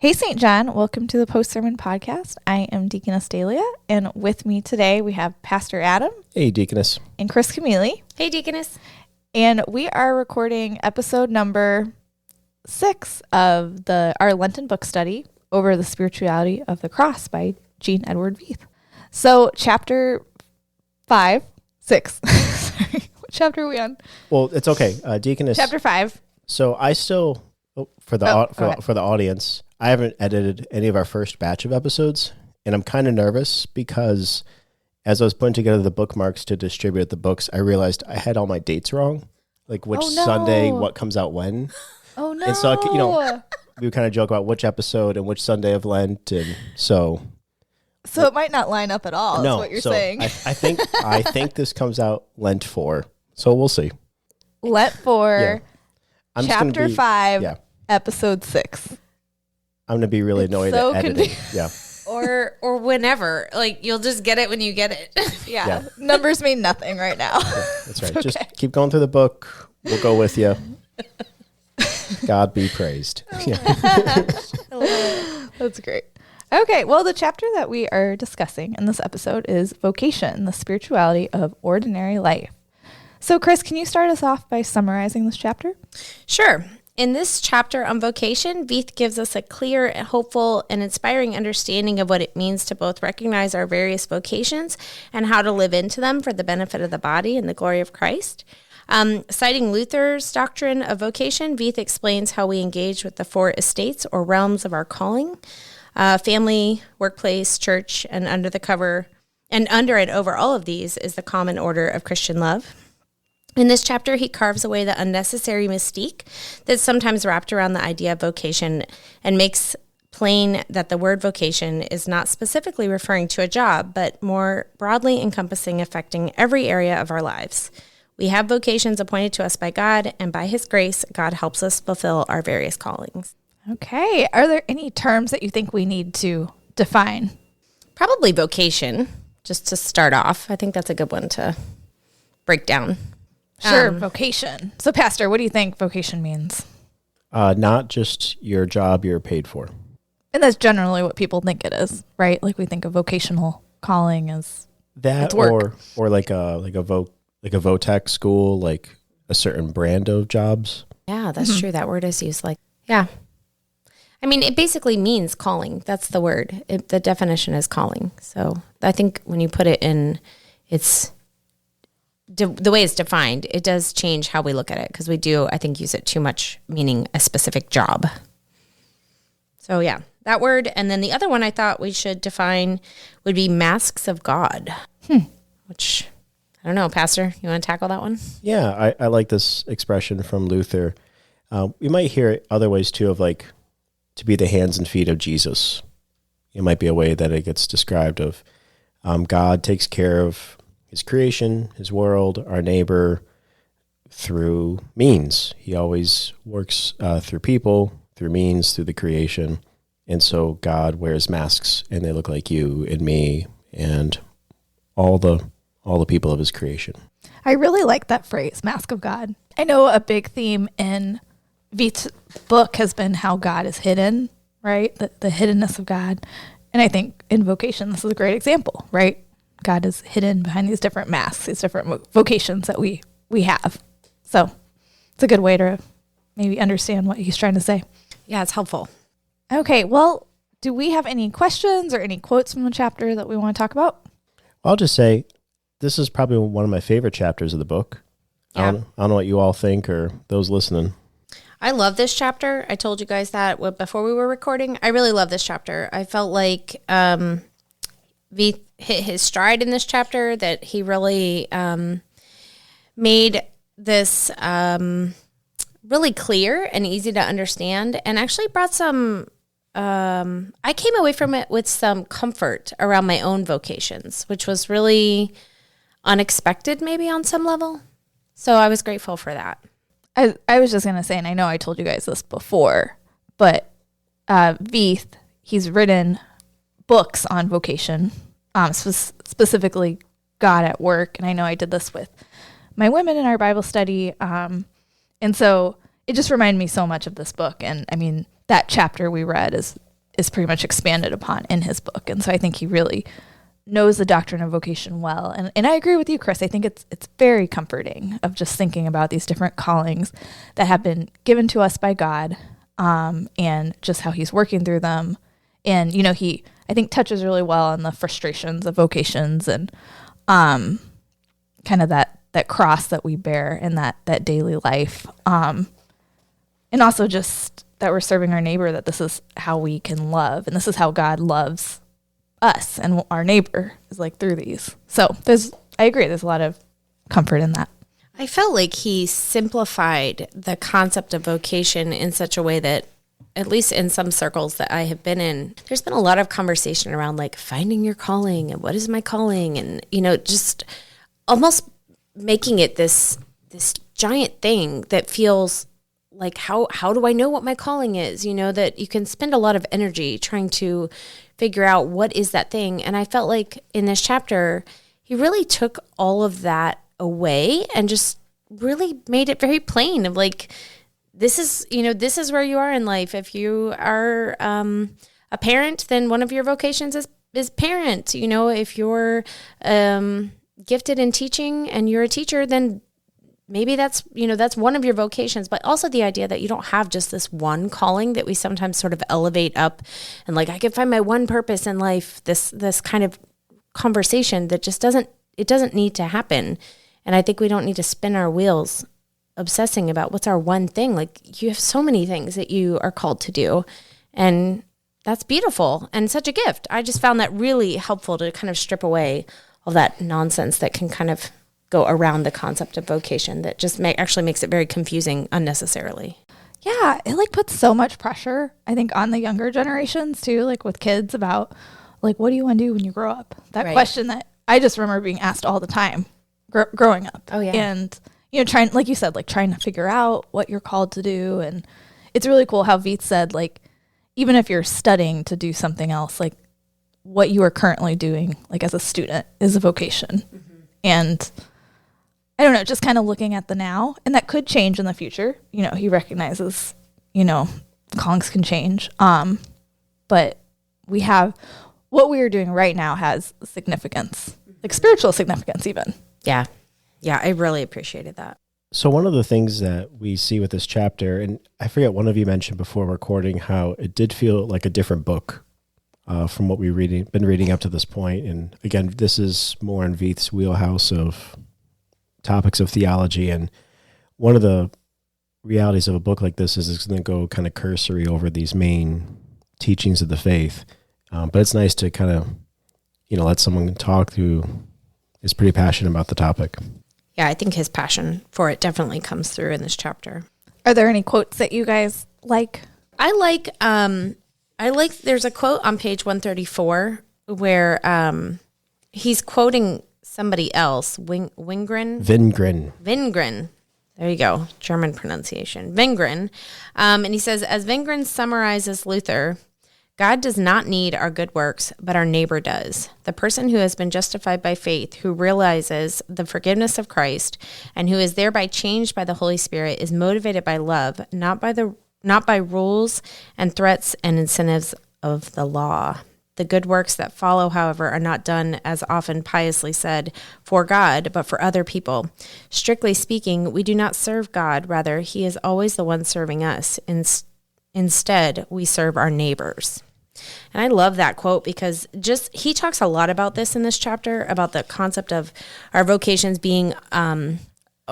Hey, St. John, welcome to the Post-Sermon Podcast. I am Deaconess Dehlia, and with me today we have Pastor Adam. Hey, Deaconess. And Kris Camealy. Hey, Deaconess. And we are recording episode number 6 of our Lenten book study, Over the Spirituality of the Cross by Jean Edward Veith. So, chapter 6. Sorry, what chapter are we on? Well, it's okay. Deaconess. Chapter 5. So I still, for the audience, I haven't edited any of our first batch of episodes, and I'm kind of nervous because as I was putting together the bookmarks to distribute the books, I realized I had all my dates wrong, like which Sunday, what comes out when. Oh, no. And so, we would kind of joke about which episode and which Sunday of Lent, and so it might not line up at all, is what you're saying. I think this comes out Lent 4, so we'll see. Lent 4, chapter 5, episode 6. I'm going to be really annoyed at editing. Yeah. Or whenever. Like, you'll just get it when you get it. Yeah. Numbers mean nothing right now. Yeah, that's right. Okay. Just keep going through the book. We'll go with you. God be praised. That's great. Okay, well, the chapter that we are discussing in this episode is Vocation, the Spirituality of Ordinary Life. So, Kris, can you start us off by summarizing this chapter? Sure. In this chapter on vocation, Veith gives us a clear, hopeful, and inspiring understanding of what it means to both recognize our various vocations and how to live into them for the benefit of the body and the glory of Christ. Citing Luther's doctrine of vocation, Veith explains how we engage with the 4 estates or realms of our calling, family, workplace, church, and under and over all of these is the common order of Christian love. In this chapter, he carves away the unnecessary mystique that's sometimes wrapped around the idea of vocation and makes plain that the word vocation is not specifically referring to a job, but more broadly encompassing affecting every area of our lives. We have vocations appointed to us by God, and by his grace, God helps us fulfill our various callings. Okay. Are there any terms that you think we need to define? Probably vocation, just to start off. I think that's a good one to break down. Sure, vocation. So, Pastor, what do you think vocation means? Not just your job you're paid for. And that's generally what people think it is, right? Like we think of vocational calling as that, work. or like a VOTEC school, like a certain brand of jobs. Yeah, that's true. That word is used yeah. I mean, it basically means calling. That's the word. The definition is calling. So I think when you put it in, the way it's defined, it does change how we look at it because we do, I think, use it too much, meaning a specific job. So yeah, that word. And then the other one I thought we should define would be masks of God, which I don't know, Pastor, you want to tackle that one? Yeah, I like this expression from Luther. We might hear it other ways too, of like to be the hands and feet of Jesus. It might be a way that it gets described of God takes care of his creation, his world, our neighbor, through means. He always works through people, through means, through the creation. And so God wears masks, and they look like you and me and all the people of his creation. I really like that phrase, mask of God. I know a big theme in Veith's book has been how God is hidden, right? The hiddenness of God. And I think in vocation, this is a great example, right? God is hidden behind these different masks, these different vocations that we have. So it's a good way to maybe understand what he's trying to say. Yeah, it's helpful. Okay, well, do we have any questions or any quotes from the chapter that we want to talk about? I'll just say this is probably one of my favorite chapters of the book. Yeah. I don't know what you all think or those listening. I love this chapter. I told you guys that before we were recording. I really love this chapter. I felt like Veith hit his stride in this chapter, that he really made this really clear and easy to understand, and actually brought some, I came away from it with some comfort around my own vocations, which was really unexpected maybe on some level. So I was grateful for that. I was just going to say, and I know I told you guys this before, but Veith, he's written books on vocation, specifically God at work. And I know I did this with my women in our Bible study. And so it just reminded me so much of this book. And I mean, that chapter we read is is pretty much expanded upon in his book. And so I think he really knows the doctrine of vocation well. And I agree with you, Kris. I think it's very comforting of just thinking about these different callings that have been given to us by God, and just how he's working through them. And, he, I think, touches really well on the frustrations of vocations and kind of that cross that we bear in that daily life. And also just that we're serving our neighbor, that this is how we can love. And this is how God loves us and our neighbor, is like through these. So I agree. There's a lot of comfort in that. I felt like he simplified the concept of vocation in such a way that, at least in some circles that I have been in, there's been a lot of conversation around like finding your calling and what is my calling, and, just almost making it this giant thing that feels like, how do I know what my calling is? That you can spend a lot of energy trying to figure out what is that thing. And I felt like in this chapter, he really took all of that away and just really made it very plain of like, this is where you are in life. If you are a parent, then one of your vocations is parent. If you're gifted in teaching and you're a teacher, then maybe that's one of your vocations. But also the idea that you don't have just this one calling that we sometimes sort of elevate up and like, I can find my one purpose in life, this kind of conversation that just doesn't need to happen. And I think we don't need to spin our wheels obsessing about what's our one thing. Like, you have so many things that you are called to do, and that's beautiful and such a gift. I just found that really helpful to kind of strip away all that nonsense that can kind of go around the concept of vocation that just actually makes it very confusing unnecessarily. Yeah, it like puts so much pressure, I think, on the younger generations too, like with kids about like, what do you want to do when you grow up? That Right. question that I just remember being asked all the time growing up. Oh, yeah. And, trying, like you said, like trying to figure out what you're called to do. And it's really cool how Veith said, like, even if you're studying to do something else, like what you are currently doing, like as a student, is a vocation. Mm-hmm. And I don't know, just kind of looking at the now, and that could change in the future. He recognizes, callings can change. But we have, what we are doing right now has significance, like spiritual significance even. Yeah. Yeah, I really appreciated that. So one of the things that we see with this chapter, and I forget, one of you mentioned before recording how it did feel like a different book from what we've been reading up to this point. And again, this is more in Veith's wheelhouse of topics of theology. And one of the realities of a book like this is it's going to go kind of cursory over these main teachings of the faith. But it's nice to kind of, let someone talk who is pretty passionate about the topic. Yeah, I think his passion for it definitely comes through in this chapter. Are there any quotes that you guys like? I like there's a quote on page 134 where he's quoting somebody else, Wingren. There you go, German pronunciation. Wingren. And he says, as Wingren summarizes Luther, God does not need our good works, but our neighbor does. The person who has been justified by faith, who realizes the forgiveness of Christ, and who is thereby changed by the Holy Spirit, is motivated by love, not by rules and threats and incentives of the law. The good works that follow, however, are not done, as often piously said, for God, but for other people. Strictly speaking, we do not serve God. Rather, he is always the one serving us. Instead, we serve our neighbors. And I love that quote because he talks a lot about this in this chapter, about the concept of our vocations being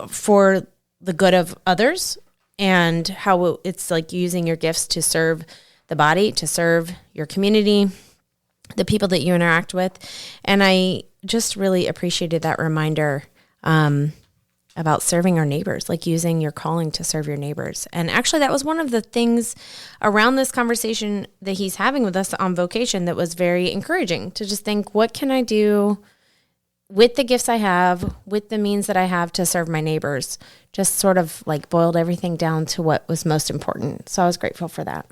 for the good of others, and how it's like using your gifts to serve the body, to serve your community, the people that you interact with. And I just really appreciated that reminder about serving our neighbors, like using your calling to serve your neighbors. And actually, that was one of the things around this conversation that he's having with us on vocation that was very encouraging, to just think, what can I do with the gifts I have, with the means that I have to serve my neighbors? Just sort of like boiled everything down to what was most important. So I was grateful for that.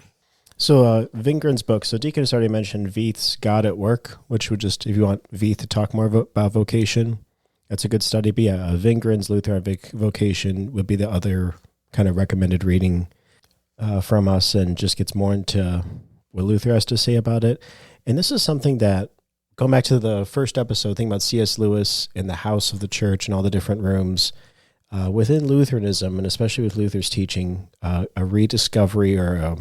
So Wingren's book, so Deaconess already mentioned Veith's God at Work, which would just, if you want Veith to talk more about vocation, that's a good study. But yeah, Wingren's Luther at Vocation would be the other kind of recommended reading from us, and just gets more into what Luther has to say about it. And this is something that, going back to the first episode, thinking about C.S. Lewis and the house of the church and all the different rooms, within Lutheranism, and especially with Luther's teaching, a rediscovery or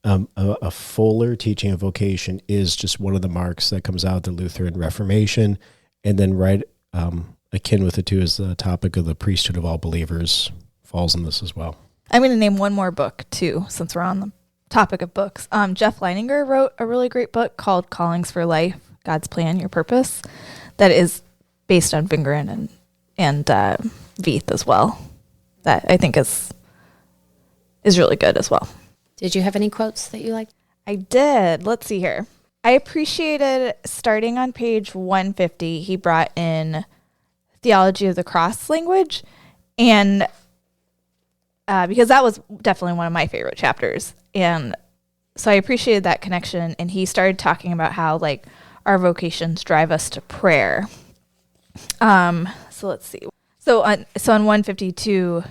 a fuller teaching of vocation is just one of the marks that comes out of the Lutheran Reformation. And then right akin with it too is the topic of the priesthood of all believers falls in this as well. I'm going to name one more book too, since we're on the topic of books. Jeff Leininger wrote a really great book called Callings for Life, God's Plan, Your Purpose, that is based on Wingren and Veith as well, that I think is really good as well. Did you have any quotes that you liked? I did. Let's see here. I appreciated, starting on page 150, he brought in theology of the cross language, and because that was definitely one of my favorite chapters. And so I appreciated that connection, and he started talking about how like our vocations drive us to prayer. So let's see. So on 152,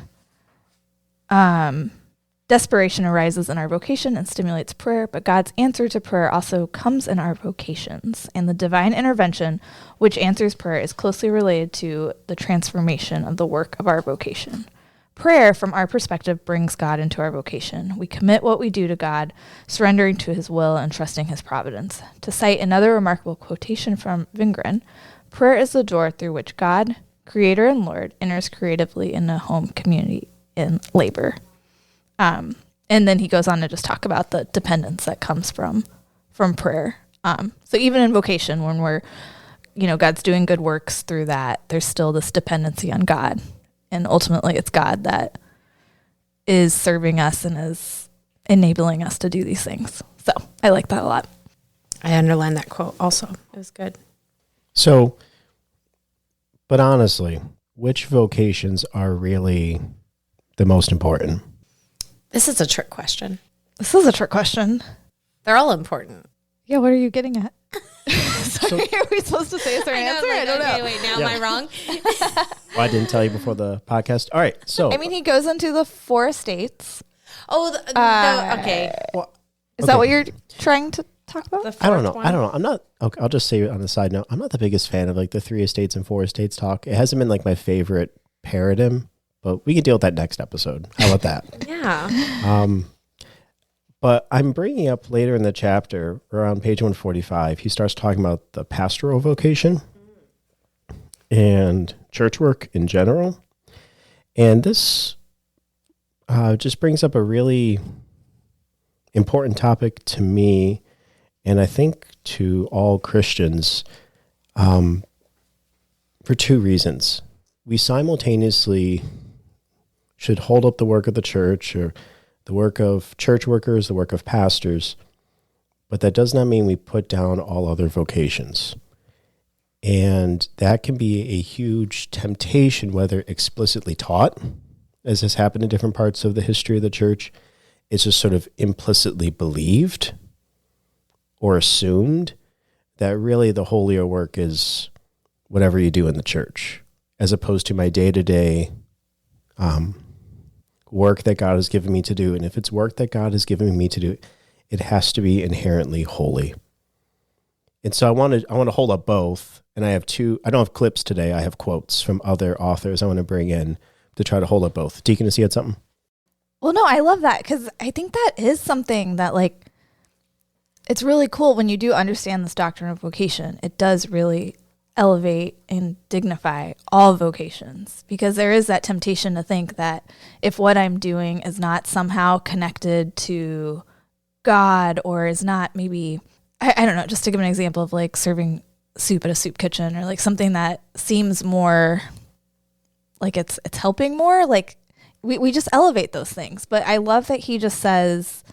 desperation arises in our vocation and stimulates prayer, but God's answer to prayer also comes in our vocations, and the divine intervention which answers prayer is closely related to the transformation of the work of our vocation. Prayer, from our perspective, brings God into our vocation. We commit what we do to God, surrendering to his will and trusting his providence. To cite another remarkable quotation from Wingren, prayer is the door through which God, Creator and Lord, enters creatively in a home, community, and labor. And then he goes on to just talk about the dependence that comes from prayer. So even in vocation, when we're, God's doing good works through that, there's still this dependency on God. And ultimately it's God that is serving us and is enabling us to do these things. So I like that a lot. I underlined that quote also. It was good. So, but honestly, which vocations are really the most important? This is a trick question. This is a trick question. They're all important. Yeah, what are you getting at? Sorry, are we supposed to say a certain answer? I don't know. Wait, now am I wrong? Well, I didn't tell you before the podcast. All right, so. I mean, he goes into the 4 estates. Oh, okay. Well, Is that what you're trying to talk about? I don't know. I'm not. Okay, I'll just say on the side note, I'm not the biggest fan of like the 3 estates and 4 estates talk. It hasn't been like my favorite paradigm, but we can deal with that next episode. How about that? Yeah. But I'm bringing up later in the chapter, around page 145, he starts talking about the pastoral vocation and church work in general. And this just brings up a really important topic to me, and I think to all Christians, for 2 reasons. We simultaneously should hold up the work of the church, or the work of church workers, the work of pastors, but that does not mean we put down all other vocations. And that can be a huge temptation, whether explicitly taught, as has happened in different parts of the history of the church. It's just sort of implicitly believed or assumed that really the holier work is whatever you do in the church, as opposed to my day-to-day work that God has given me to do. And if it's work that God has given me to do, it has to be inherently holy. And so I want to hold up both. And I have 2, I don't have clips today. I have quotes from other authors I want to bring in to try to hold up both. Deaconess, you had something? Well, no, I love that, because I think that is something that, like, it's really cool when you do understand this doctrine of vocation. It does really elevate and dignify all vocations, because there is that temptation to think that if what I'm doing is not somehow connected to God, or is not maybe, I don't know, just to give an example of like serving soup at a soup kitchen, or like something that seems more like it's helping more, like we just elevate those things. But I love that he just says,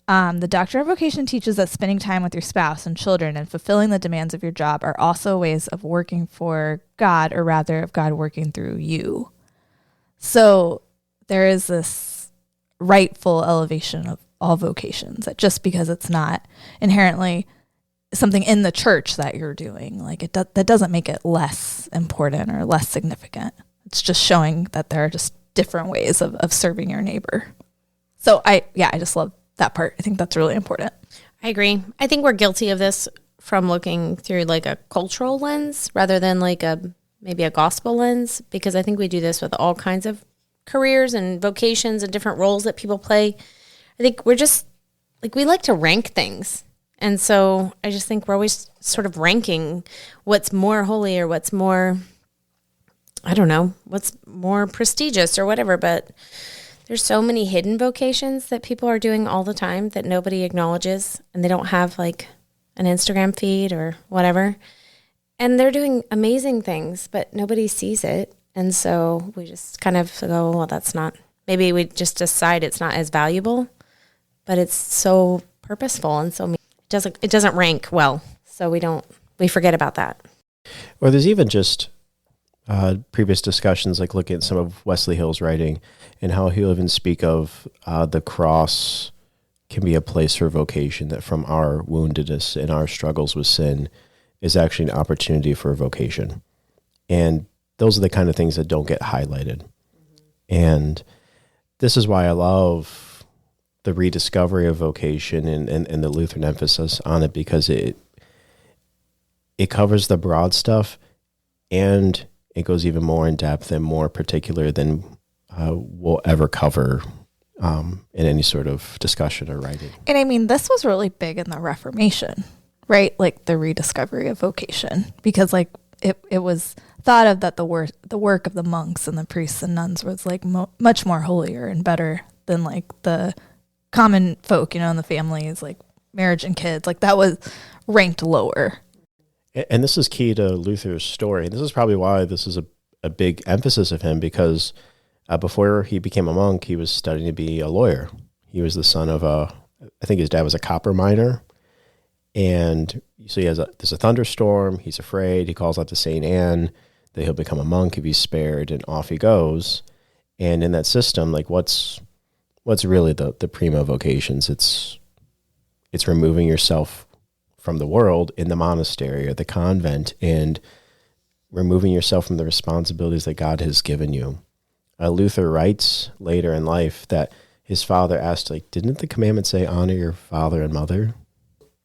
the doctrine of vocation teaches that spending time with your spouse and children and fulfilling the demands of your job are also ways of working for God, or rather of God working through you. So there is this rightful elevation of all vocations, that just because it's not inherently something in the church that you're doing, like that doesn't make it less important or less significant. It's just showing that there are just different ways of serving your neighbor. So I just love that part. I think that's really important. I agree. I think we're guilty of this from looking through like a cultural lens rather than like maybe a gospel lens, because I think we do this with all kinds of careers and vocations and different roles that people play. I think we're just like, we like to rank things. And so I just think we're always sort of ranking what's more holy or what's more, I don't know, what's more prestigious or whatever. But there's so many hidden vocations that people are doing all the time that nobody acknowledges, and they don't have like an Instagram feed or whatever. And they're doing amazing things, but nobody sees it. And so we just kind of go, well, that's not, maybe we just decide it's not as valuable, but it's so purposeful. And so it doesn't rank well. So we forget about that. Or there's even just previous discussions, like looking at some of Wesley Hill's writing and how he'll even speak of the cross can be a place for vocation, that from our woundedness and our struggles with sin is actually an opportunity for vocation. And those are the kind of things that don't get highlighted. Mm-hmm. And this is why I love the rediscovery of vocation and the Lutheran emphasis on it, because it covers the broad stuff, and it goes even more in depth and more particular than we'll ever cover in any sort of discussion or writing. And I mean, this was really big in the Reformation, right? Like the rediscovery of vocation, because like it was thought of that the work of the monks and the priests and nuns was like much more holier and better than like the common folk, in the families, like marriage and kids, like that was ranked lower. And this is key to Luther's story. This is probably why this is a big emphasis of him, because before he became a monk, he was studying to be a lawyer. He was the son of I think his dad was a copper miner. And so there's a thunderstorm. He's afraid. He calls out to St. Anne that he'll become a monk if he's spared, and off he goes. And in that system, like what's really the prima vocations? It's removing yourself from the world in the monastery or the convent and removing yourself from the responsibilities that God has given you. Luther writes later in life that his father asked, like, didn't the commandment say honor your father and mother?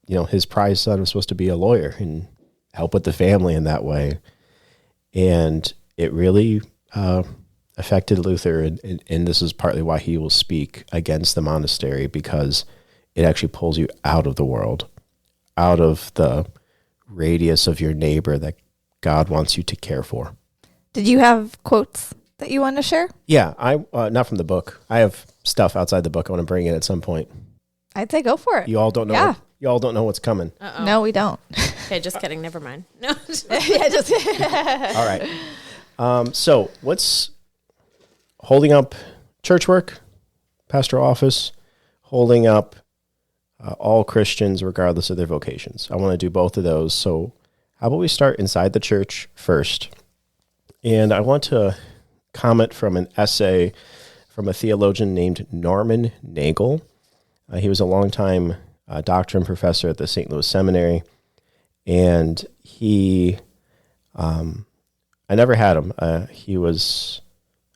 His prized son was supposed to be a lawyer and help with the family in that way. And it really affected Luther, and this is partly why he will speak against the monastery, because it actually pulls you out of the world, out of the radius of your neighbor that God wants you to care for. Did you have quotes that you want to share? Yeah, I not from the book. I have stuff outside the book I want to bring in at some point. I'd say go for it. You all don't know. Yeah. You all don't know what's coming. Uh-oh. No, we don't. Okay, just kidding. Never mind. No. Yeah, just all right. So what's holding up church work, pastoral office, holding up all Christians regardless of their vocations. I want to do both of those. So how about we start inside the church first? And I want to comment from an essay from a theologian named Norman Nagel. He was a longtime doctrine professor at the St. Louis Seminary. And I never had him. He was,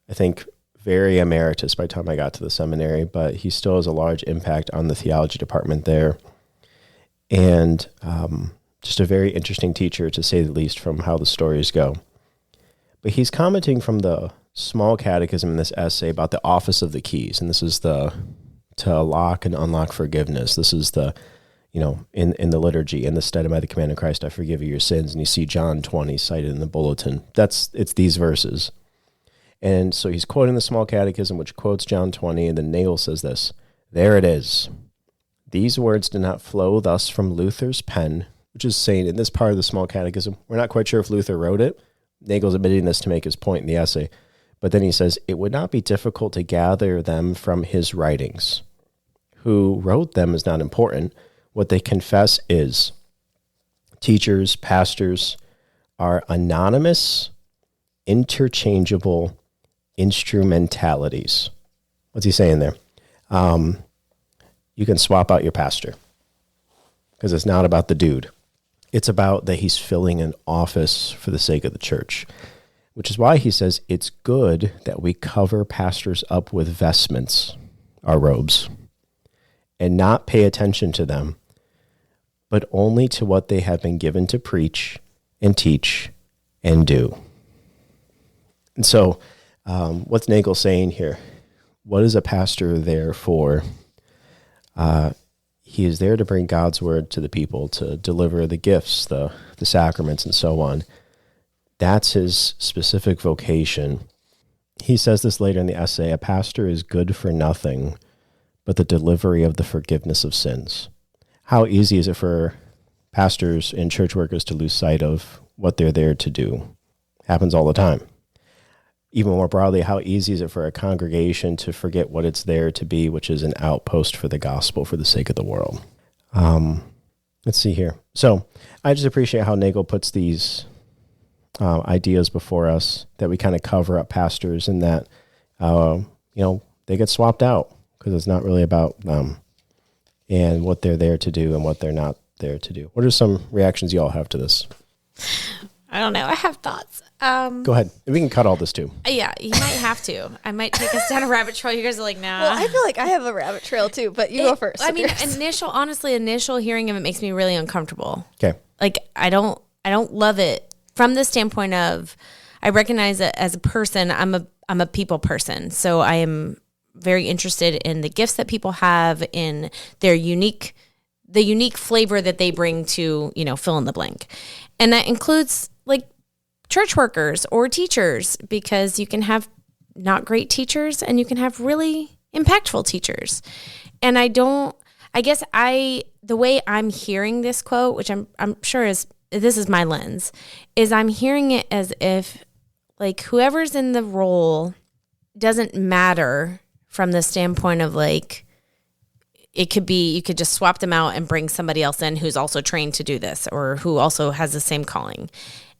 I think, very emeritus by the time I got to the seminary, but he still has a large impact on the theology department there. And just a very interesting teacher, to say the least, from how the stories go. But he's commenting from the small catechism in this essay about the office of the keys. And this is to lock and unlock forgiveness. This is in the liturgy, in the stead by the command of Christ, I forgive you your sins. And you see John 20 cited in the bulletin. It's these verses. And so he's quoting the small catechism, which quotes John 20, and then Nagel says this: there it is. These words did not flow thus from Luther's pen, which is saying in this part of the small catechism, we're not quite sure if Luther wrote it. Nagel's admitting this to make his point in the essay. But then he says, it would not be difficult to gather them from his writings. Who wrote them is not important. What they confess is teachers, pastors are anonymous, interchangeable instrumentalities. What's he saying there? You can swap out your pastor, because it's not about the dude. It's about that he's filling an office for the sake of the church, which is why he says it's good that we cover pastors up with vestments, our robes. and not pay attention to them, but only to what they have been given to preach and teach and do. And so what's Nagel saying here? What is a pastor there for? He is there to bring God's word to the people, to deliver the gifts, the sacraments, and so on. That's his specific vocation. He says this later in the essay, a pastor is good for nothing but the delivery of the forgiveness of sins. How easy is it for pastors and church workers to lose sight of what they're there to do? Happens all the time. Even more broadly, how easy is it for a congregation to forget what it's there to be, which is an outpost for the gospel for the sake of the world? Let's see here. So I just appreciate how Nagel puts these ideas before us, that we kind of cover up pastors and that, they get swapped out because it's not really about them and what they're there to do and what they're not there to do. What are some reactions you all have to this? I don't know. I have thoughts. Go ahead. We can cut all this too. Yeah, you might have to. I might take us down a rabbit trail. You guys are like, nah. Well, I feel like I have a rabbit trail too, but you go first. I mean, initial hearing of it makes me really uncomfortable. Okay. Like, I don't love it from the standpoint of, I recognize that as a person, I'm a people person. So I am very interested in the gifts that people have, in their unique flavor that they bring to, fill in the blank. And that includes like church workers or teachers, because you can have not great teachers and you can have really impactful teachers. And the way I'm hearing this quote, which I'm sure this is my lens, is I'm hearing it as if like whoever's in the role doesn't matter from the standpoint of like, it could be, you could just swap them out and bring somebody else in who's also trained to do this or who also has the same calling.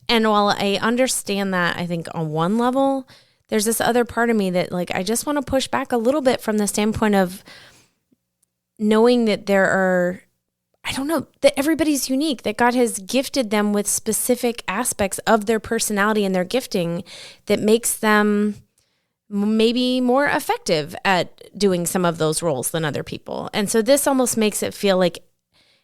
And while I understand that, I think on one level, there's this other part of me that like, I just want to push back a little bit from the standpoint of knowing that that everybody's unique, that God has gifted them with specific aspects of their personality and their gifting that makes them maybe more effective at doing some of those roles than other people. And so this almost makes it feel like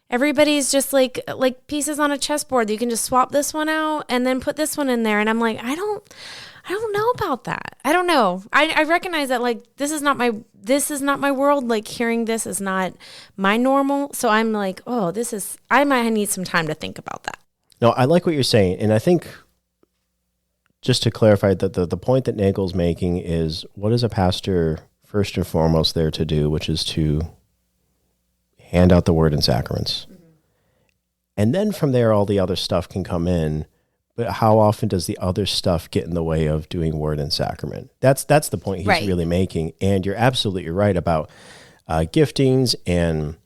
everybody's just like pieces on a chessboard. You can just swap this one out and then put this one in there. And I'm like, I don't know about that. I don't know. I recognize that like, this is not my world. Like hearing this is not my normal. So I'm like, I might need some time to think about that. No, I like what you're saying. And I think, just to clarify, that the point that Nagel's making is, what is a pastor first and foremost there to do, which is to hand out the word and sacraments. Mm-hmm. And then from there, all the other stuff can come in. But how often does the other stuff get in the way of doing word and sacrament? That's the point he's really making. And you're absolutely right about giftings and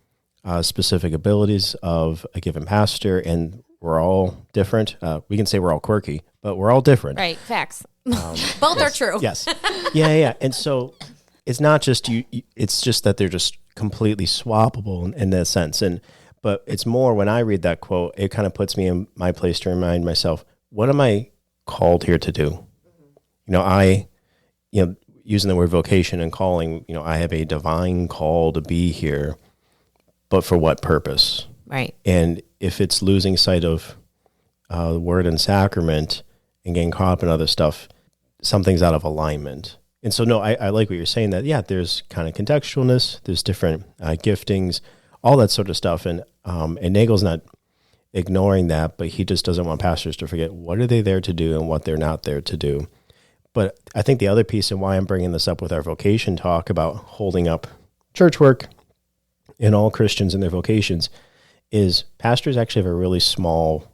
specific abilities of a given pastor. And we're all different. We can say we're all quirky, but we're all different. Right. Facts. Both are true. Yes. Yeah. And so it's not just you, it's just that they're just completely swappable in that sense. But it's more, when I read that quote, it kind of puts me in my place to remind myself, what am I called here to do? Mm-hmm. Using the word vocation and calling, I have a divine call to be here, but for what purpose? Right. And if it's losing sight of the word and sacrament and getting caught up in other stuff, something's out of alignment. And so, I like what you're saying, that, there's kind of contextualness, there's different giftings, all that sort of stuff. And Nagel's not ignoring that, but he just doesn't want pastors to forget what are they there to do and what they're not there to do. But I think the other piece, and why I'm bringing this up with our vocation talk about holding up church work and all Christians and their vocations, is pastors actually have a really small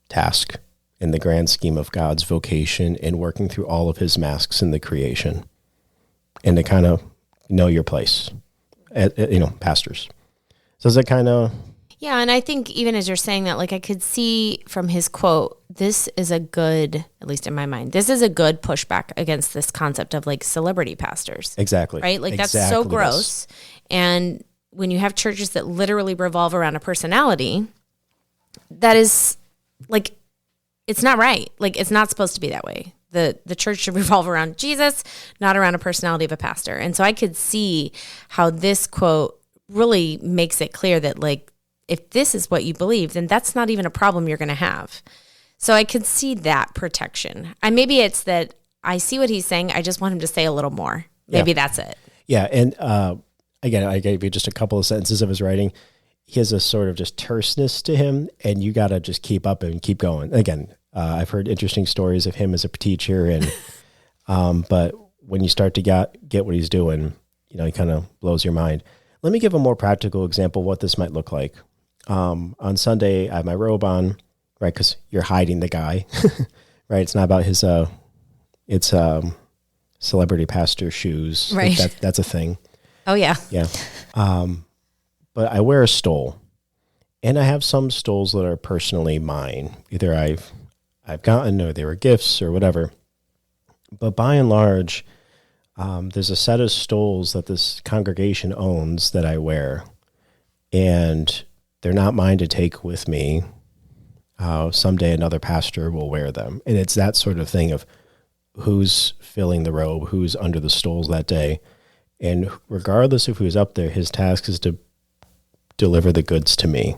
task in the grand scheme of God's vocation and working through all of his masks in the creation, and to kind of know your place, pastors. So is that kind of... Yeah, and I think even as you're saying that, like I could see from his quote, this is a good, at least in my mind, this is a good pushback against this concept of like celebrity pastors. Exactly. Right? Like that's so gross. And when you have churches that literally revolve around a personality, that is like, it's not right. Like it's not supposed to be that way. The church should revolve around Jesus, not around a personality of a pastor. And so I could see how this quote really makes it clear that, like, if this is what you believe, then that's not even a problem you're going to have. So I could see that protection. And maybe it's that I see what he's saying. I just want him to say a little more. Maybe that's it. Yeah. And again, I gave you just a couple of sentences of his writing. He has a sort of just terseness to him, and you got to just keep up and keep going. Again, I've heard interesting stories of him as a teacher, and but when you start to get what he's doing, he kind of blows your mind. Let me give a more practical example of what this might look like. On Sunday, I have my robe on, right? Because you're hiding the guy, right? It's not about his, it's celebrity pastor shoes. Right. That's a thing. Oh, yeah. Yeah. But I wear a stole, and I have some stoles that are personally mine. Either I've gotten, or they were gifts or whatever. But by and large, there's a set of stoles that this congregation owns that I wear, and they're not mine to take with me. Someday another pastor will wear them. And it's that sort of thing of who's filling the robe, who's under the stoles that day. And regardless of who's up there, his task is to deliver the goods to me.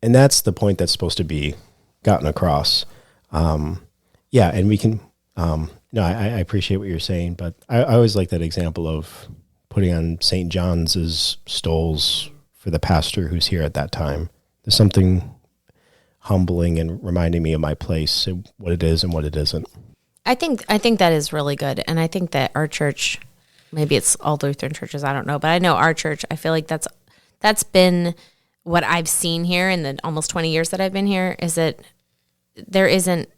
And that's the point that's supposed to be gotten across. And we can, I appreciate what you're saying, but I always like that example of putting on St. John's stoles for the pastor who's here at that time. There's something humbling and reminding me of my place and what it is and what it isn't. I think that is really good. And I think that our church, maybe it's all Lutheran churches, I don't know, but I know our church, I feel like that's been what I've seen here in the almost 20 years that I've been here, is that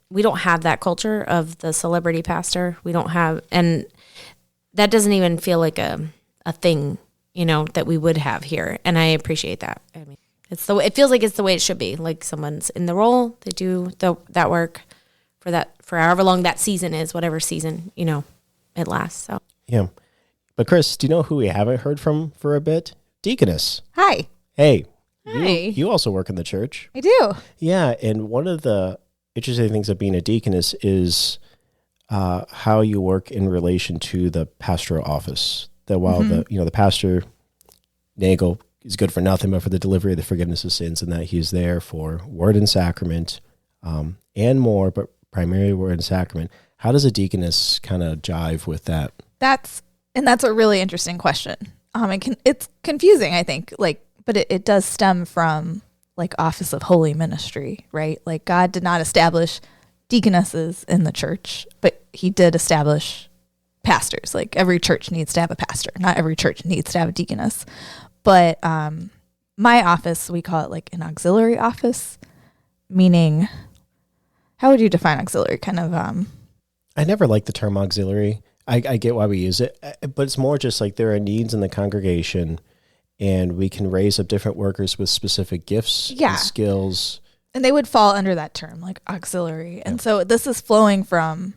we don't have that culture of the celebrity pastor. We don't have, and that doesn't even feel like a thing, that we would have here. And I appreciate that. I mean, it feels like it's the way it should be. Like someone's in the role, they do that work for however long that season is, whatever season, it lasts. So. Yeah. But Kris, do you know who we haven't heard from for a bit? Deaconess. Hi. Hey. Hi. You also work in the church. I do. Yeah. And one of the interesting things of being a deaconess is how you work in relation to the pastoral office. That while the pastor, Nagel, is good for nothing but for the delivery of the forgiveness of sins, and that he's there for word and sacrament and more, but primarily word and sacrament. How does a deaconess kind of jive with that? That's a really interesting question. It's confusing, I think, but it does stem from office of holy ministry, right? Like God did not establish deaconesses in the church, but he did establish pastors. Like every church needs to have a pastor. Not every church needs to have a deaconess. But my office, we call it an auxiliary office, meaning, how would you define auxiliary? Kind of. I never liked the term auxiliary. I get why we use it, but it's more just there are needs in the congregation, and we can raise up different workers with specific gifts and skills. And they would fall under that term, like auxiliary. Yeah. And so this is flowing from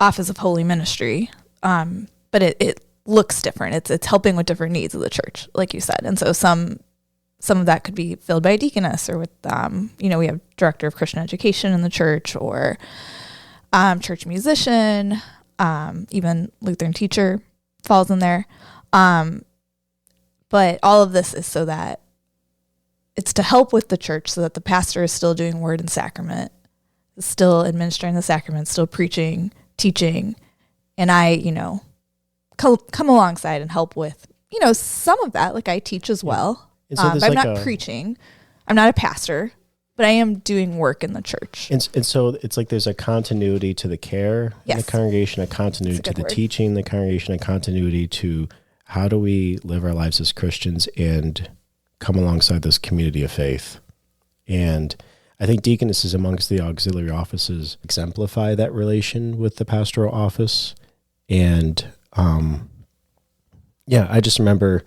Office of Holy Ministry, but it looks different. It's helping with different needs of the church, like you said. And so some of that could be filled by a deaconess, or with, we have director of Christian education in the church, or church musician, even Lutheran teacher falls in there. But all of this is so that it's to help with the church, so that the pastor is still doing word and sacrament, is still administering the sacrament, still preaching, teaching. And I, come alongside and help with, some of that. Like I teach as well. So I'm not preaching. I'm not a pastor, but I am doing work in the church. And so it's there's a continuity to the care in the congregation, a continuity to the teaching in the congregation, a continuity to how do we live our lives as Christians and come alongside this community of faith. And I think deaconesses amongst the auxiliary offices exemplify that relation with the pastoral office. And I just remember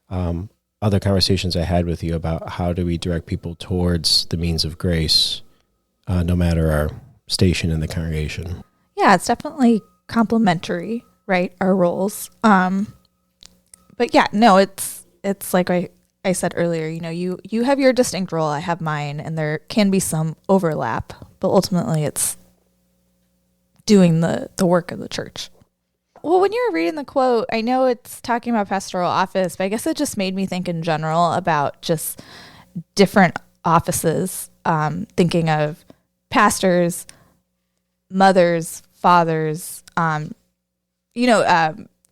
other conversations I had with you about how do we direct people towards the means of grace, no matter our station in the congregation. Yeah, it's definitely complementary, right? Our roles. But yeah, no, it's like I said earlier, you have your distinct role, I have mine, and there can be some overlap, but ultimately it's doing the work of the church. Well, when you were reading the quote, I know it's talking about pastoral office, but I guess it just made me think in general about just different offices, thinking of pastors, mothers, fathers,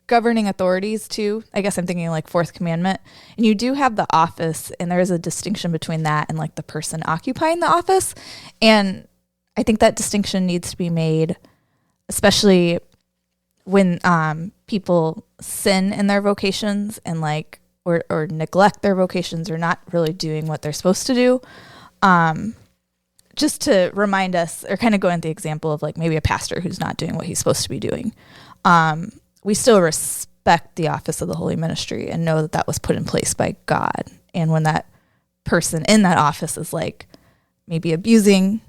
governing authorities too. I guess I'm thinking like fourth commandment. And you do have the office, and there is a distinction between that and like the person occupying the office. And I think that distinction needs to be made, especially when people sin in their vocations and like or neglect their vocations or not really doing what they're supposed to do. Just to remind us, or kind of go into the example of like maybe a pastor who's not doing what he's supposed to be doing. We still respect the office of the holy ministry and know that that was put in place by God. And when that person in that office is like maybe abusing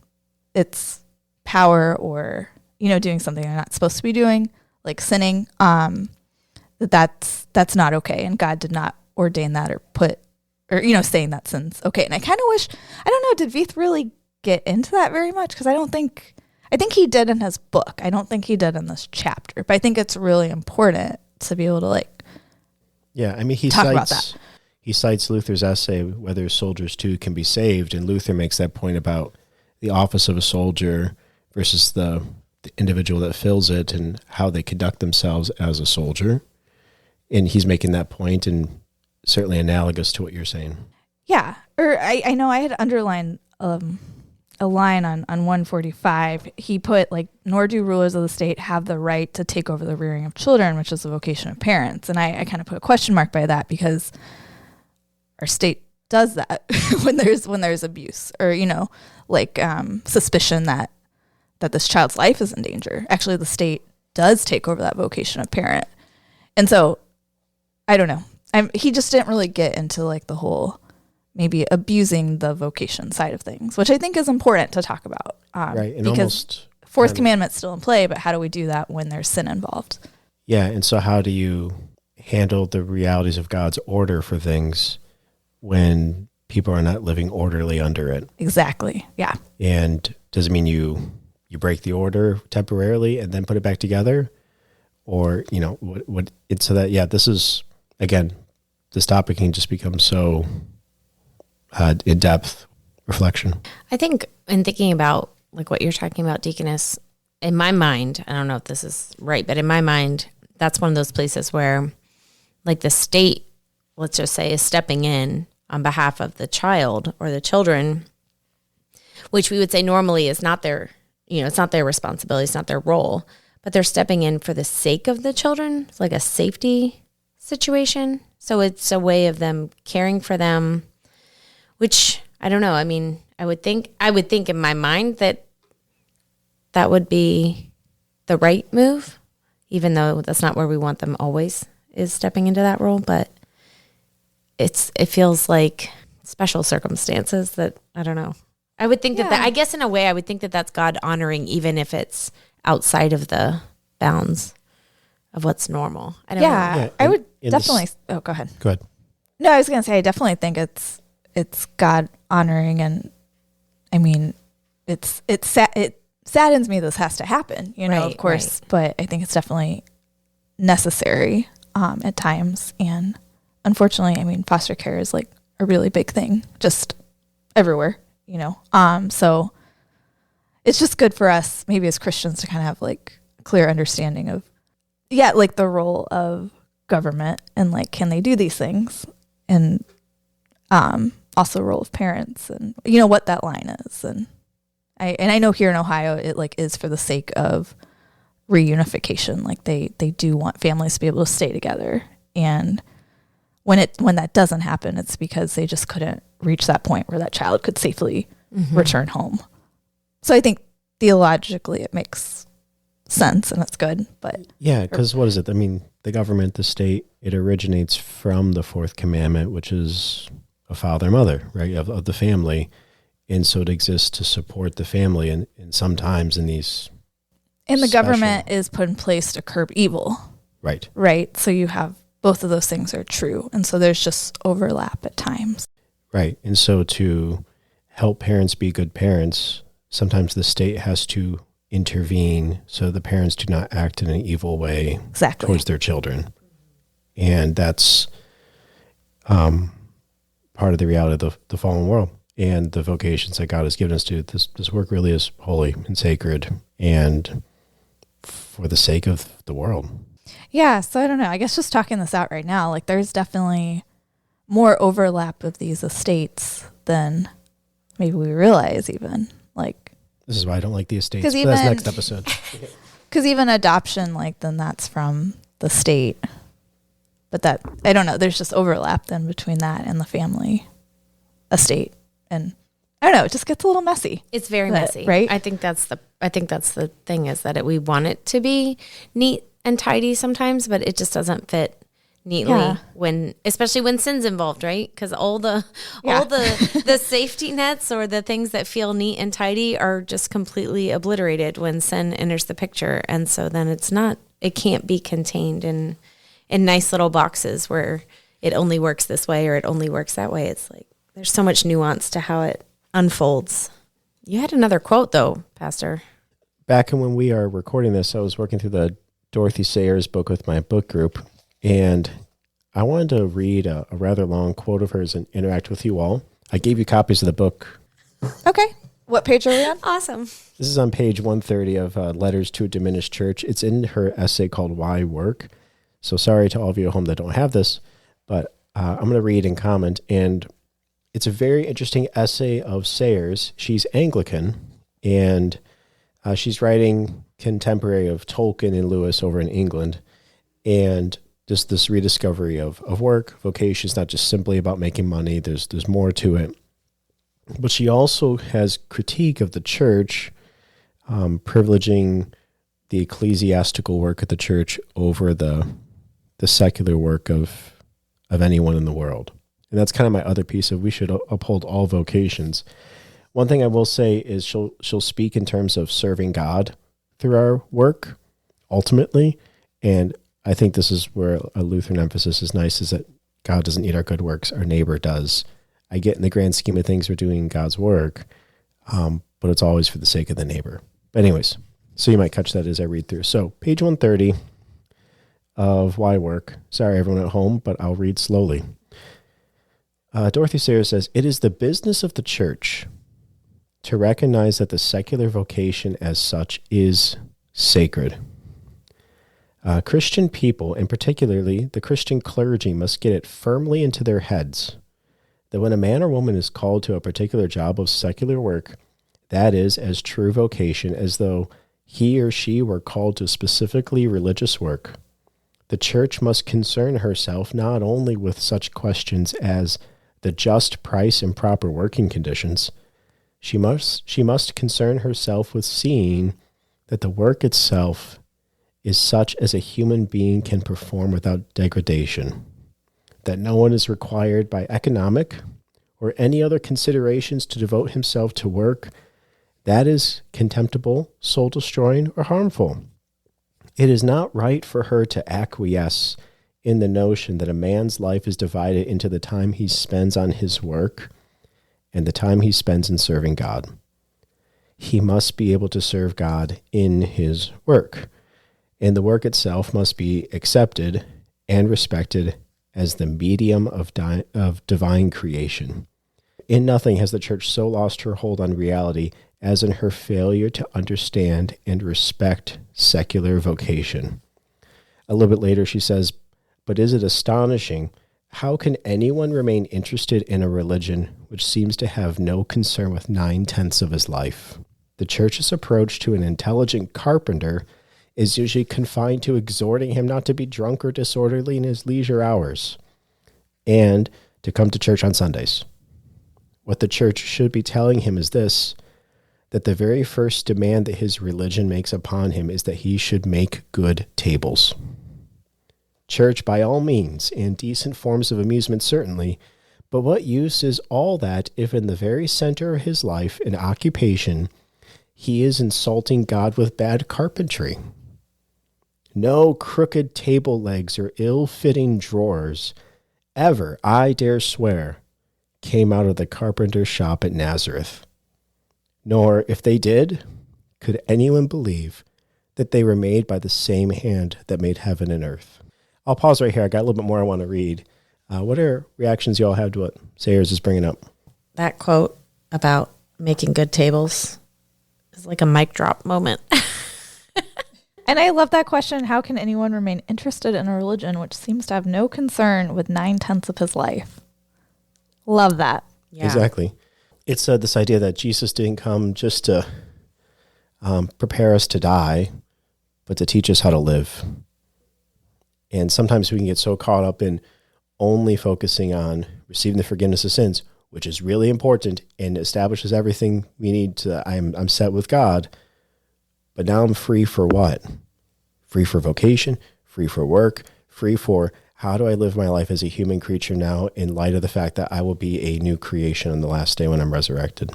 its power or, doing something they're not supposed to be doing, like sinning, that's not okay. And God did not ordain that or saying that sin's okay. And I kind of wish, I don't know, did Veith really get into that very much? Because I think he did in his book. I don't think he did in this chapter, but I think it's really important to be able to he cites Luther's essay, Whether Soldiers Too Can Be Saved, and Luther makes that point about the office of a soldier versus the individual that fills it and how they conduct themselves as a soldier. And he's making that point, and certainly analogous to what you're saying. Yeah. Or I know I had underlined a line on 145. He put like, nor do rulers of the state have the right to take over the rearing of children, which is the vocation of parents. And I kind of put a question mark by that because our state does that when there's abuse or, suspicion that this child's life is in danger. Actually, the state does take over that vocation of parent. And so I don't know. He just didn't really get into like the whole maybe abusing the vocation side of things, which I think is important to talk about. Right. And because fourth commandment's still in play, but how do we do that when there's sin involved? Yeah. And so how do you handle the realities of God's order for things when people are not living orderly under it? Exactly. Yeah. And does it mean you break the order temporarily and then put it back together? Or, so that, yeah, this is, again, this topic can just become so in-depth reflection. I think in thinking about like what you're talking about, Deaconess, in my mind, I don't know if this is right, but in my mind, that's one of those places where like the state, let's just say, is stepping in on behalf of the child or the children, which we would say normally is not their, it's not their responsibility, it's not their role, but they're stepping in for the sake of the children. It's like a safety situation. So it's a way of them caring for them, which I don't know. I mean, I would think in my mind that would be the right move, even though that's not where we want them always, is stepping into that role. But it feels like special circumstances that, I don't know. I would think that I guess in a way I would think that that's God honoring, even if it's outside of the bounds of what's normal. I don't know. Yeah, I would definitely. Go ahead. Go ahead. No, I was going to say, I definitely think it's God honoring, and I mean, it saddens me this has to happen, of course, but I think it's definitely necessary at times. And unfortunately, I mean, foster care is like a really big thing just everywhere, so it's just good for us maybe as Christians to kind of have like a clear understanding of, like the role of government and like, can they do these things? And also the role of parents and what that line is. And I know here in Ohio, it like is for the sake of reunification. Like they do want families to be able to stay together. And when that doesn't happen, it's because they just couldn't reach that point where that child could safely return home. So I think theologically it makes sense and it's good. But yeah, because what is it? I mean, the government, the state, it originates from the fourth commandment, which is a father, mother, right, of the family. And so it exists to support the family. And sometimes in these. And the government is put in place to curb evil. Right. Right. So you have both of those things are true. And so there's just overlap at times. Right. And so to help parents be good parents, sometimes the state has to intervene so the parents do not act in an evil way Exactly. towards their children. And that's part of the reality of the fallen world and the vocations that God has given us to. This work really is holy and sacred and for the sake of the world. Yeah, so I don't know. I guess just talking this out right now, like there's definitely more overlap of these estates than maybe we realize even. Like this is why I don't like the estates. 'Cause But that's even- next episode. because even adoption, like then that's from the state. But that, I don't know, there's just overlap then between that and the family estate. And I don't know, it just gets a little messy. It's very But- messy, right? I think that's the thing is that we want it to be neat and tidy sometimes, but it just doesn't fit neatly Yeah. especially when sin's involved, right? Because all the safety nets or the things that feel neat and tidy are just completely obliterated when sin enters the picture, and so then it can't be contained in nice little boxes where it only works this way or it only works that way. It's like there's so much nuance to how it unfolds. You had another quote though, Pastor. Back when we are recording this, I was working through the Dorothy Sayers book with my book group, and I wanted to read a rather long quote of hers and interact with you all. I gave you copies of the book. Okay. What page are we on? Awesome. This is on page 130 of Letters to a Diminished Church. It's in her essay called Why Work? So sorry to all of you at home that don't have this, but I'm going to read and comment. And it's a very interesting essay of Sayers. She's Anglican, and she's writing contemporary of Tolkien and Lewis over in England. And just this rediscovery of work, vocation is not just simply about making money. There's more to it. But she also has critique of the church, privileging the ecclesiastical work of the church over the secular work of anyone in the world. And that's kind of my other piece of we should uphold all vocations. One thing I will say is she'll speak in terms of serving God through our work, ultimately. And I think this is where a Lutheran emphasis is nice, is that God doesn't need our good works, our neighbor does. I get in the grand scheme of things we're doing God's work, but it's always for the sake of the neighbor. But anyways, so you might catch that as I read through. So page 130 of Why Work. Sorry, everyone at home, but I'll read slowly. Dorothy Sayers says, "It is the business of the church to recognize that the secular vocation as such is sacred. Christian people, and particularly the Christian clergy, must get it firmly into their heads that when a man or woman is called to a particular job of secular work, that is as true vocation as though he or she were called to specifically religious work. The church must concern herself not only with such questions as the just price and proper working conditions. She must concern herself with seeing that the work itself is such as a human being can perform without degradation, that no one is required by economic or any other considerations to devote himself to work that is contemptible, soul-destroying, or harmful. It is not right for her to acquiesce in the notion that a man's life is divided into the time he spends on his work and the time he spends in serving God. He must be able to serve God in his work, and the work itself must be accepted and respected as the medium of divine creation. In nothing has the church so lost her hold on reality as in her failure to understand and respect secular vocation." A little bit later she says, "But is it astonishing? How can anyone remain interested in a religion which seems to have no concern with 9/10 of his life? The church's approach to an intelligent carpenter is usually confined to exhorting him not to be drunk or disorderly in his leisure hours, and to come to church on Sundays. What the church should be telling him is this, that the very first demand that his religion makes upon him is that he should make good tables. Church by all means, and decent forms of amusement certainly, but what use is all that if in the very center of his life and occupation he is insulting God with bad carpentry? No crooked table legs or ill-fitting drawers ever, I dare swear, came out of the carpenter's shop at Nazareth. Nor, if they did, could anyone believe that they were made by the same hand that made heaven and earth? I'll pause right here. I got a little bit more I want to read. What are reactions you all have to what Sayers is bringing up? That quote about making good tables is like a mic drop moment. And I love that question. How can anyone remain interested in a religion which seems to have no concern with 9/10 of his life? Love that. Yeah. Exactly. It's this idea that Jesus didn't come just to prepare us to die, but to teach us how to live. And sometimes we can get so caught up in only focusing on receiving the forgiveness of sins, which is really important and establishes everything we need to, I'm set with God. But now I'm free for what? Free for vocation, free for work, free for how do I live my life as a human creature now in light of the fact that I will be a new creation on the last day when I'm resurrected.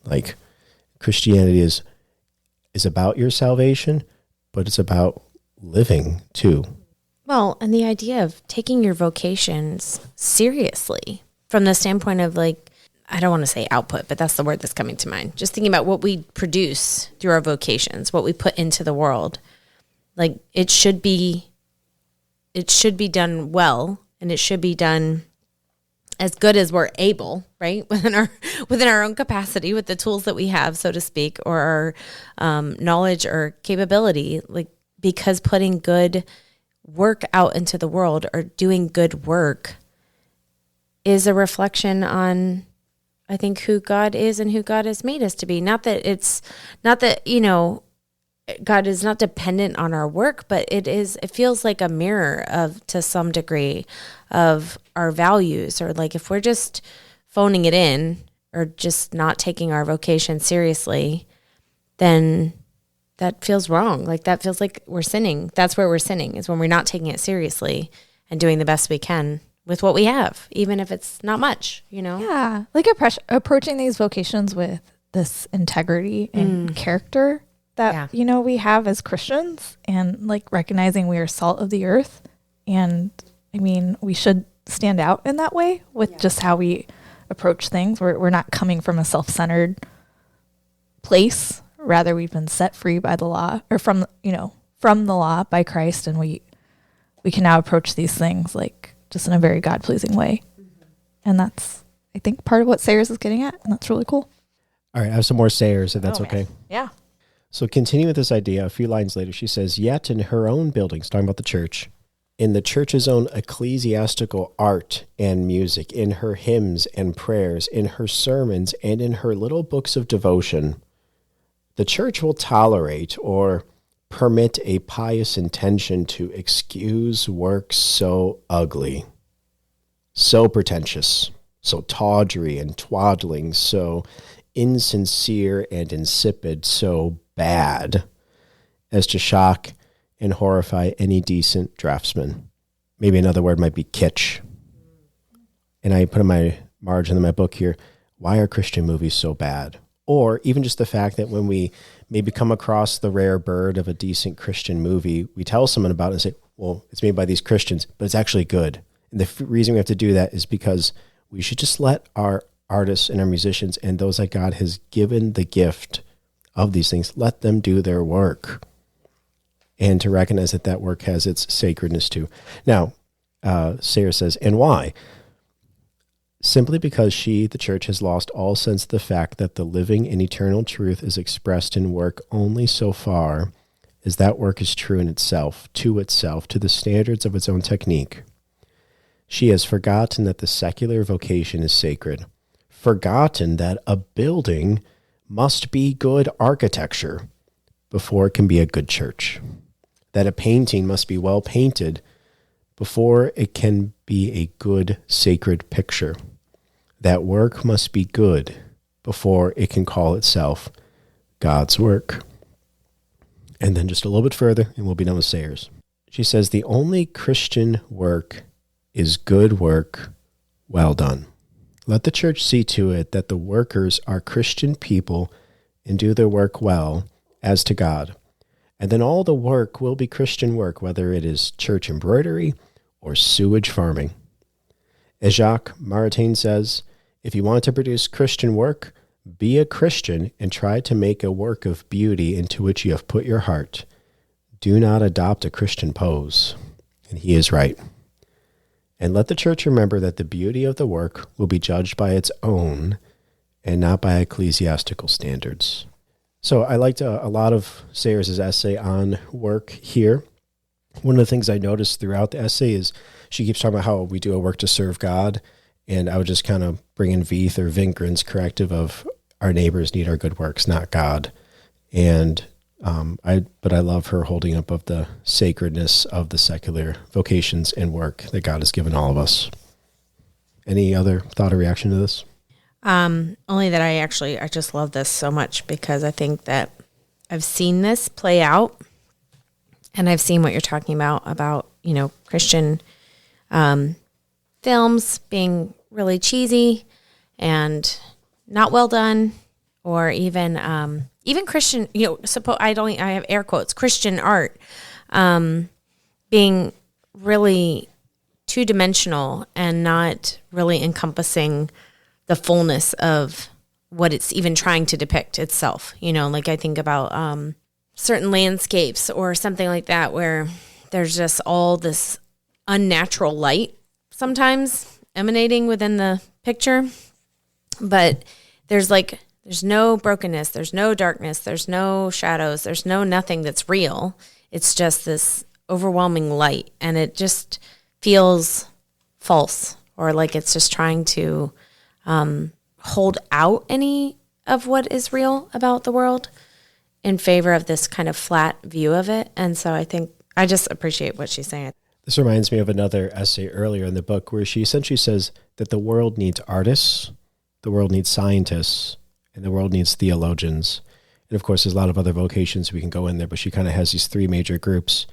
Like, Christianity is about your salvation, but it's about living too. Well, and the idea of taking your vocations seriously from the standpoint of, like, I don't want to say output, but that's the word that's coming to mind. Just thinking about what we produce through our vocations, what we put into the world. Like, it should be done well, and it should be done as good as we're able, right? Within our own capacity, with the tools that we have, so to speak, or our knowledge or capability, like, because putting good work out into the world or doing good work is a reflection on, I think, who God is and who God has made us to be. Not that, God is not dependent on our work, but it feels like a mirror of, to some degree, of our values. Or like, if we're just phoning it in or just not taking our vocation seriously, then that feels wrong. Like, that feels like we're sinning. That's where we're sinning, is when we're not taking it seriously and doing the best we can with what we have, even if it's not much, Yeah. Like approaching these vocations with this integrity and character that, we have as Christians, and like recognizing we are salt of the earth. And I mean, we should stand out in that way with just how we approach things. We're not coming from a self-centered place. Rather, we've been set free by the law, or from the law by Christ. And we can now approach these things like just in a very God-pleasing way. And that's, I think, part of what Sayers is getting at. And that's really cool. All right. I have some more Sayers, if that's okay. Yeah. So continue with this idea. A few lines later, she says, yet in her own buildings, talking about the church, in the church's own ecclesiastical art and music, in her hymns and prayers, in her sermons, and in her little books of devotion, the church will tolerate or permit a pious intention to excuse works so ugly, so pretentious, so tawdry and twaddling, so insincere and insipid, so bad, as to shock and horrify any decent draftsman. Maybe another word might be kitsch. And I put in my margin in my book here, why are Christian movies so bad? Or even just the fact that when we maybe come across the rare bird of a decent Christian movie, we tell someone about it and say, well, it's made by these Christians, but it's actually good. And the reason we have to do that is because we should just let our artists and our musicians and those that God has given the gift of these things, let them do their work. And to recognize that that work has its sacredness too. Now, Sarah says, and why? Simply because she, the church, has lost all sense of the fact that the living and eternal truth is expressed in work only so far as that work is true in itself, to the standards of its own technique. She has forgotten that the secular vocation is sacred, forgotten that a building must be good architecture before it can be a good church, that a painting must be well painted before it can be a good sacred picture. That work must be good before it can call itself God's work. And then just a little bit further, and we'll be done with Sayers. She says, the only Christian work is good work, well done. Let the church see to it that the workers are Christian people and do their work well as to God. And then all the work will be Christian work, whether it is church embroidery or sewage farming. As Jacques Maritain says, if you want to produce Christian work, Be a Christian and try to make a work of beauty into which you have put your heart. Do not adopt a Christian pose. And he is right. And let the church remember that the beauty of the work will be judged by its own and not by ecclesiastical standards. So I liked a lot of Sayers' essay on work here. One of the things I noticed throughout the essay is she keeps talking about how we do a work to serve God. And I would just kind of bring in Veith or Vinkgren's corrective of our neighbors need our good works, not God. And I love her holding up of the sacredness of the secular vocations and work that God has given all of us. Any other thought or reaction to this? Only that I just love this so much because I think that I've seen this play out, and I've seen what you're talking about, Christian films being really cheesy and not well done, or even Christian, I have air quotes, Christian art, being really two-dimensional and not really encompassing the fullness of what it's even trying to depict itself. Like I think about certain landscapes or something like that where there's just all this unnatural light sometimes emanating within the picture, but there's no brokenness, there's no darkness, there's no shadows, there's no nothing that's real. It's just this overwhelming light, and it just feels false, or like it's just trying to hold out any of what is real about the world in favor of this kind of flat view of it. And so I think I just appreciate what she's saying. This reminds me of another essay earlier in the book where she essentially says that the world needs artists, the world needs scientists, and the world needs theologians. And of course, there's a lot of other vocations we can go in there, but she kind of has these three major groups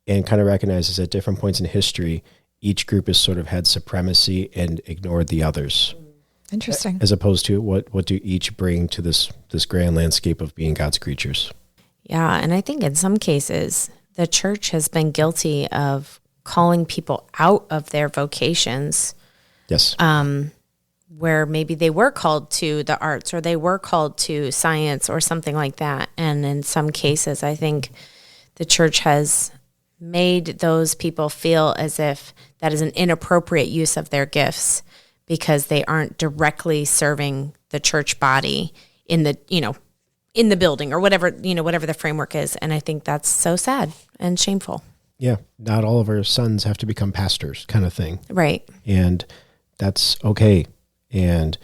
and kind of recognizes at different points in history, each group has sort of had supremacy and ignored the others. Interesting. As opposed to what do each bring to this grand landscape of being God's creatures. Yeah, and I think in some cases, the church has been guilty of calling people out of their vocations. Yes. Where maybe they were called to the arts or they were called to science or something like that. And in some cases, I think the church has made those people feel as if that is an inappropriate use of their gifts because they aren't directly serving the church body in the building or whatever the framework is. And I think that's so sad and shameful. Yeah. Not all of our sons have to become pastors kind of thing. Right. And that's okay. And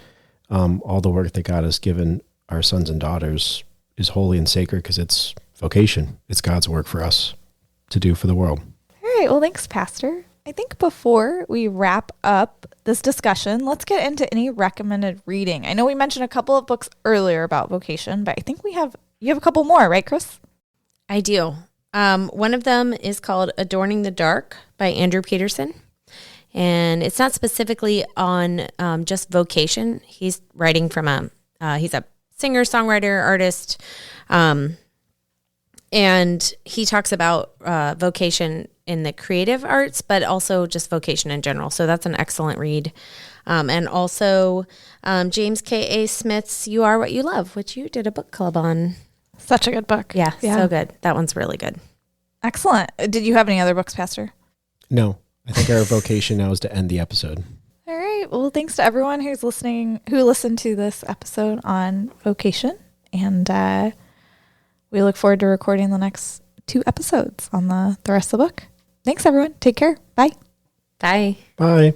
all the work that God has given our sons and daughters is holy and sacred because it's vocation. It's God's work for us to do for the world. All right. Well, thanks, Pastor. I think before we wrap up this discussion, let's get into any recommended reading. I know we mentioned a couple of books earlier about vocation, but I think you have a couple more, right, Kris? I do. One of them is called Adorning the Dark by Andrew Peterson. And it's not specifically on just vocation. He's writing from he's a singer, songwriter, artist. And he talks about vocation in the creative arts, but also just vocation in general. So that's an excellent read. And also James K.A. Smith's You Are What You Love, which you did a book club on. Such a good book. Yeah, so good. That one's really good. Excellent. Did you have any other books, Pastor? No. I think our vocation now is to end the episode. All right. Well, thanks to everyone who listened to this episode on vocation. And we look forward to recording the next 2 episodes on the rest of the book. Thanks, everyone. Take care. Bye. Bye. Bye.